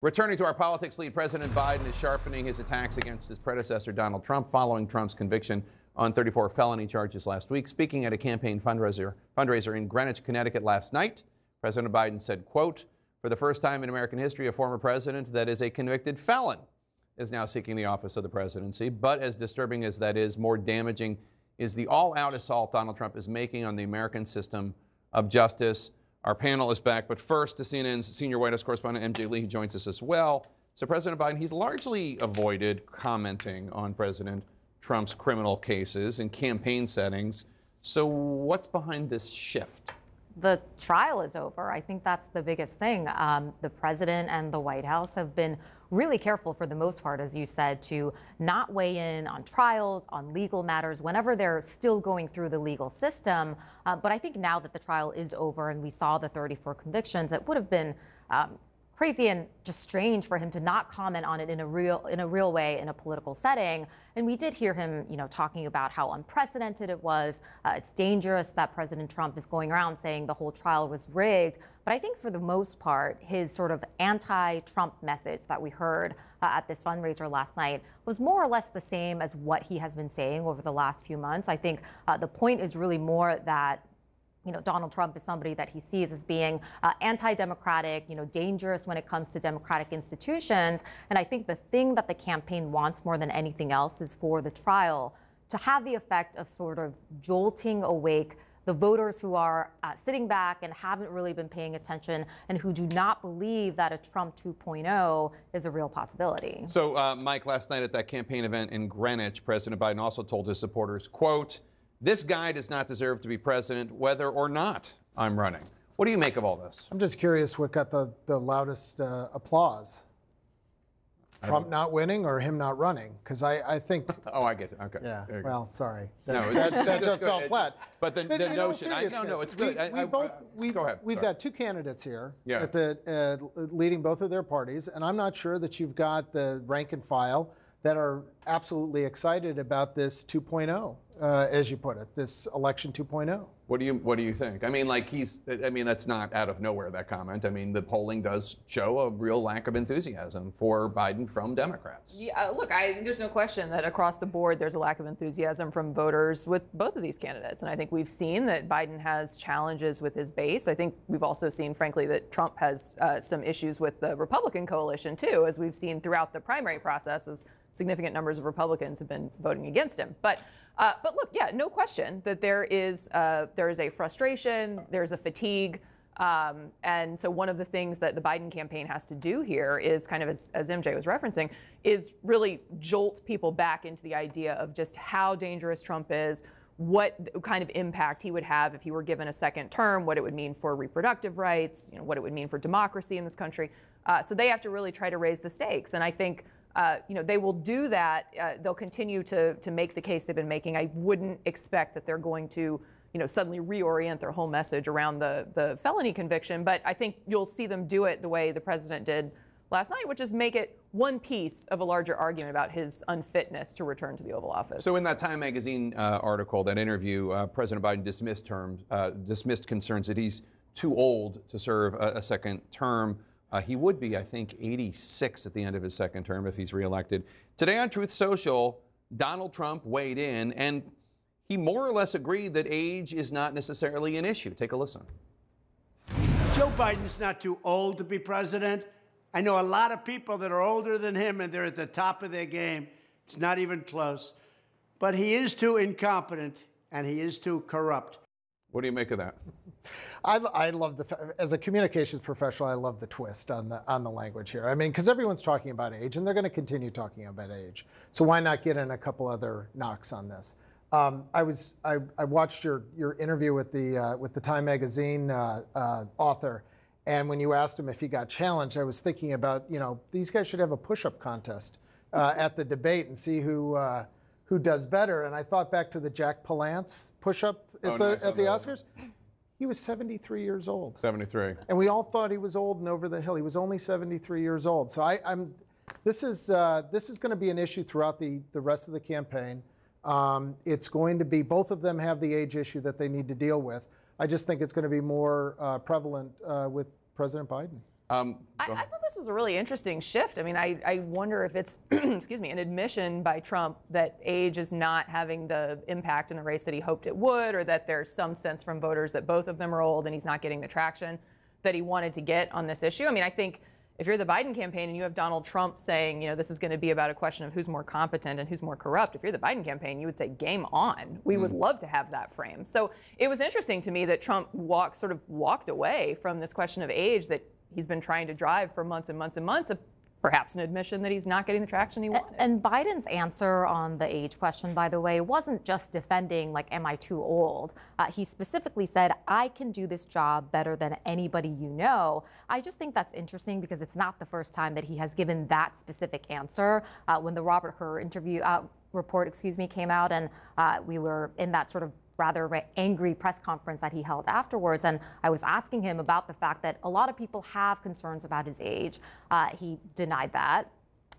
Returning to our politics lead, President Biden is sharpening his attacks against his predecessor, Donald Trump, following Trump's conviction on 34 felony charges last week. Speaking at a campaign fundraiser in Greenwich, Connecticut last night, President Biden said, quote, "For the first time in American history, a former president that is a convicted felon is now seeking the office of the presidency. But as disturbing as that is, more damaging is the all-out assault Donald Trump is making on the American system of justice." Our panel is back, but first to CNN's senior White House correspondent, MJ Lee, who joins us as well. So President Biden, he's largely avoided commenting on President Trump's criminal cases in campaign settings. So what's behind this shift? The trial is over. I think that's the biggest thing. The president and the White House have been really careful for the most part, as you said, to not weigh in on trials, on legal matters, whenever they're still going through the legal system. But I think now that the trial is over and we saw the 34 convictions, it would have been crazy and just strange for him to not comment on it in a real way in a political setting. And we did hear him, talking about how unprecedented it was. It's dangerous that President Trump is going around saying the whole trial was rigged. But I think for the most part, his sort of anti-Trump message that we heard at this fundraiser last night was more or less the same as what he has been saying over the last few months. I think the point is really more that Donald Trump is somebody that he sees as being anti-democratic, dangerous when it comes to democratic institutions. And I think the thing that the campaign wants more than anything else is for the trial to have the effect of sort of jolting awake the voters who are sitting back and haven't really been paying attention and who do not believe that a Trump 2.0 is a real possibility. So, Mike, last night at that campaign event in Greenwich, President Biden also told his supporters, quote, "This guy does not deserve to be president, whether or not I'm running." What do you make of all this? I'm just curious what got the loudest applause. Trump not winning or him not running? Because I think... Oh, I get it. Okay. Yeah, well, sorry. No, that just fell flat. But the notion... No, it's good. Go ahead. We've got two candidates here at leading both of their parties, and I'm not sure that you've got the rank and file that are absolutely excited about this 2.0, as you put it, this election 2.0. What do you think? I mean, that's not out of nowhere, that comment. I mean, the polling does show a real lack of enthusiasm for Biden from Democrats. Yeah, look, there's no question that across the board there's a lack of enthusiasm from voters with both of these candidates. And I think we've seen that Biden has challenges with his base. I think we've also seen, frankly, that Trump has some issues with the Republican coalition, too, as we've seen throughout the primary process, as significant numbers of Republicans have been voting against him. But look, yeah, no question that there is a frustration, there's a fatigue. And so one of the things that the Biden campaign has to do here is kind of, as MJ was referencing, is really jolt people back into the idea of just how dangerous Trump is, what kind of impact he would have if he were given a second term, what it would mean for reproductive rights, what it would mean for democracy in this country. So they have to really try to raise the stakes. And I think they will do that. They'll continue to make the case they've been making. I wouldn't expect that they're going to, suddenly reorient their whole message around the felony conviction. But I think you'll see them do it the way the president did last night, which is make it one piece of a larger argument about his unfitness to return to the Oval Office. So in that Time magazine article, that interview, President Biden dismissed concerns that he's too old to serve a second term. He would be, I think, 86 at the end of his second term if he's reelected. Today on Truth Social, Donald Trump weighed in, and he more or less agreed that age is not necessarily an issue. Take a listen. Joe Biden's not too old to be president. I know a lot of people that are older than him, and they're at the top of their game. It's not even close. But he is too incompetent, and he is too corrupt. What do you make of that? I love as a communications professional, I love the twist on the language here. I mean, because everyone's talking about age, and they're going to continue talking about age. So why not get in a couple other knocks on this? I watched your interview with the Time magazine author, and when you asked him if he got challenged, I was thinking about these guys should have a push-up contest at the debate and see who does better. And I thought back to the Jack Palance push-up at the Oscars. He was 73 years old. 73. And we all thought he was old and over the hill. He was only 73 years old. So this is going to be an issue throughout the rest of the campaign. It's going to be, both of them have the age issue that they need to deal with. I just think it's going to be more prevalent with President Biden. I thought this was a really interesting shift. I mean, I wonder if it's, excuse me, an admission by Trump that age is not having the impact in the race that he hoped it would, or that there's some sense from voters that both of them are old and he's not getting the traction that he wanted to get on this issue. I mean, I think if you're the Biden campaign and you have Donald Trump saying, you know, this is going to be about a question of who's more competent and who's more corrupt, if you're the Biden campaign, you would say, game on. We would love to have that frame. So it was interesting to me that Trump sort of walked away from this question of age that he's been trying to drive for months and months and months, perhaps an admission that he's not getting the traction he wanted. And Biden's answer on the age question, by the way, wasn't just defending, like, am I too old? He specifically said, I can do this job better than anybody you know. I just think that's interesting because it's not the first time that he has given that specific answer. When the Robert Hur interview report, came out, and we were in that sort of rather angry press conference that he held afterwards. And I was asking him about the fact that a lot of people have concerns about his age. He denied that.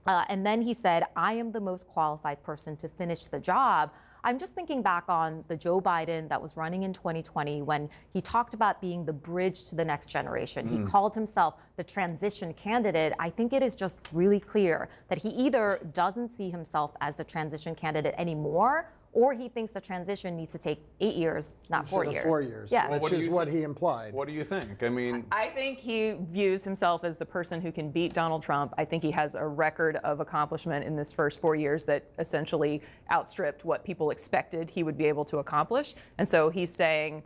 And then he said, I am the most qualified person to finish the job. I'm just thinking back on the Joe Biden that was running in 2020 when he talked about being the bridge to the next generation. He called himself the transition candidate. I think it is just really clear that he either doesn't see himself as the transition candidate anymore, or he thinks the transition needs to take 8 years, not 4 years. 4 years, yeah. which is what he implied. What do you think? I mean, I think he views himself as the person who can beat Donald Trump. I think he has a record of accomplishment in this first 4 years that essentially outstripped what people expected he would be able to accomplish. And so he's saying,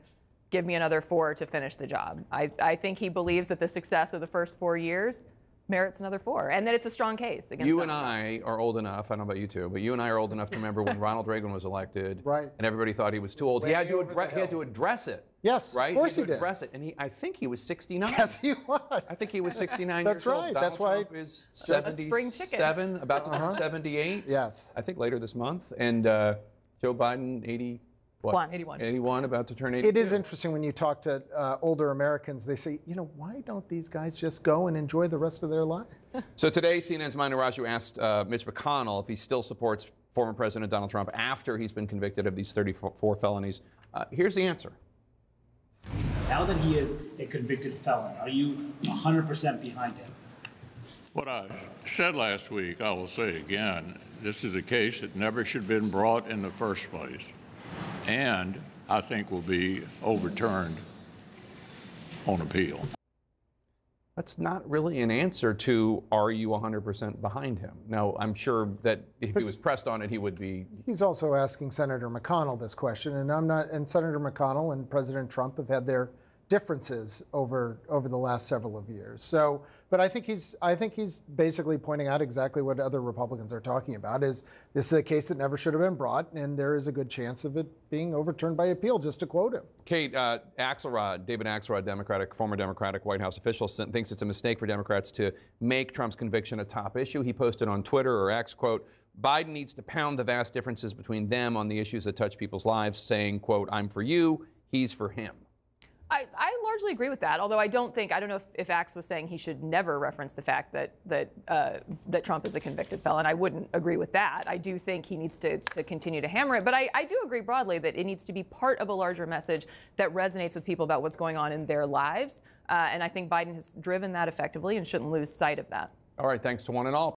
give me another 4 to finish the job. I think he believes that the success of the first 4 years merits another 4, and that it's a strong case against you and I are old enough, I don't know about you two, but you and I are old enough to remember when Ronald Reagan was elected, right? And everybody thought he was too old. He had to address it. Yes, right? Of course he had to did. address it, and I think he was 69. Yes, he was. I think he was 69 That's years old. right. Donald That's why Trump is 77, about to turn 78. Yes. I think later this month, and Joe Biden, 81, about to turn 82. It is interesting when you talk to older Americans, they say, you know, why don't these guys just go and enjoy the rest of their life? So today, CNN's Manu Raju asked Mitch McConnell if he still supports former President Donald Trump after he's been convicted of these 34 felonies. Here's the answer. Now that he is a convicted felon, are you 100% behind him? What I said last week, I will say again, this is a case that never should have been brought in the first place, and I think will be overturned on appeal. That's not really an answer to, are you 100% behind him? Now, I'm sure that if he was pressed on it, he would be. He's also asking Senator McConnell this question, and and Senator McConnell and President Trump have had their differences over the last several of years. So, but I think he's basically pointing out exactly what other Republicans are talking about, is this is a case that never should have been brought, and there is a good chance of it being overturned by appeal, just to quote him. Kate, David Axelrod, former Democratic White House official, thinks it's a mistake for Democrats to make Trump's conviction a top issue. He posted on Twitter or X, quote, Biden needs to pound the vast differences between them on the issues that touch people's lives, saying, quote, I'm for you, he's for him. I largely agree with that, although I don't know if Axe was saying he should never reference the fact that Trump is a convicted felon. I wouldn't agree with that. I do think he needs to continue to hammer it, but I do agree broadly that it needs to be part of a larger message that resonates with people about what's going on in their lives, and I think Biden has driven that effectively and shouldn't lose sight of that. All right, thanks to one and all.